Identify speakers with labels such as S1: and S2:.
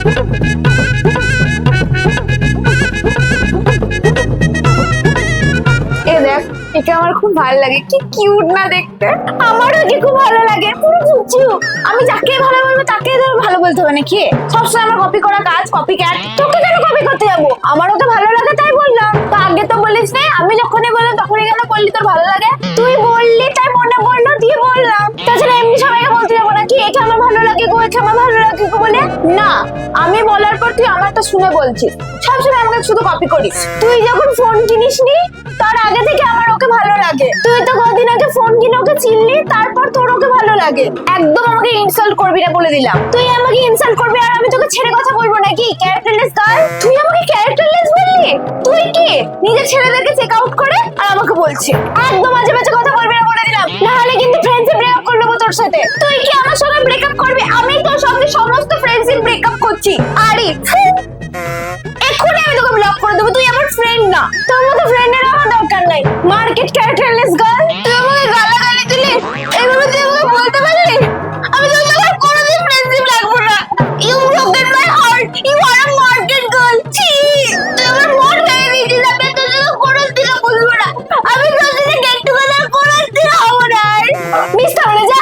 S1: এ দেখ, একে আমার খুব ভালো লাগে, কি কিউট না দেখতে। আমারও একে খুব ভালো লাগে, পুরো চুচু। আমি যাকে ভালো বলবো তাকে ভালো বলতে হবে নাকি? সবসময় আমার কপি করা কাজ, কপি ক্যাট। তোকে কেন কপি করতে যাবো? আমার ওকে ভালো লাগে তাই বললাম। তো আগে তো বলিস না, আমি যখনই বললাম তখনই কেন বললি তোর ভালো লাগে? তুই বললি তাই মনে পড়লো, দিয়ে বললাম। তাছাড়া এমনি সবাইকে বলতে যাবো নাকি একে আমার ভালো লাগে গো, একে আমার ভালো লাগে গো বলে? না, আমি বলার পর তুই আমারটা শুনে বলছিস। সবসময় আমাকে শুধু কপি করিস। তুই যখন ফোন কিনিসনি তার আগে থেকে আমার ওকে ভালো লাগে। তুই তো কদিন আগে ফোন কিনে ওকে চিনলি, তারপর তোর ওকে ভালো লাগে। একদম আমাকে ইনসাল্ট করবি না বলে দিলাম। তুই আমাকে ইনসাল্ট করবি আর আমি তোকে ছেড়ে কথা বলবো নাকি? ক্যারেক্টারলেস গার্ল, তুই আমাকে ক্যারেক্টারলেস বললি? তুই কি নিজের ছেলেদেরকে চেক আউট করে আর আমাকে বলছিস? একদম আজে বাজে কথা বলবি না বলে দিলাম, না হলে কিন্তু ফ্রেন্ডশিপ ব্রেকআপ করে নেবো তোর সাথে। তুই কি আমার সঙ্গে ব্রেকআপ করবি? আমি তোর সঙ্গে সমস্ত ফ্রেন্ডশিপ ব্রেকআপ করছি। আরে এক্ষুনি আমি তোকে ব্লক করে দেবো, তুই আমার ফ্রেন্ড না। তোর মতো ফ্রেন্ডের আমার দরকার নাই। মার্কেট ক্যারেক্টারলেস গার্ল, তুই আমাকে গালাগালি দিলি, এইভাবে তুই আমাকে বলতে পারলি? আমি তোর সঙ্গে আর কোনোদিন ফ্রেন্ডশিপ রাখবো না। You broken my heart, you are a market girl. ছি, তুই আমার মন ভেঙে দিয়েছিস। আমি তোর সঙ্গে কোনোদিনও বলবো না। আমি তোর সাথে গেট টুগেদার কোনোদিন হবো না। মিস তাহলে যা।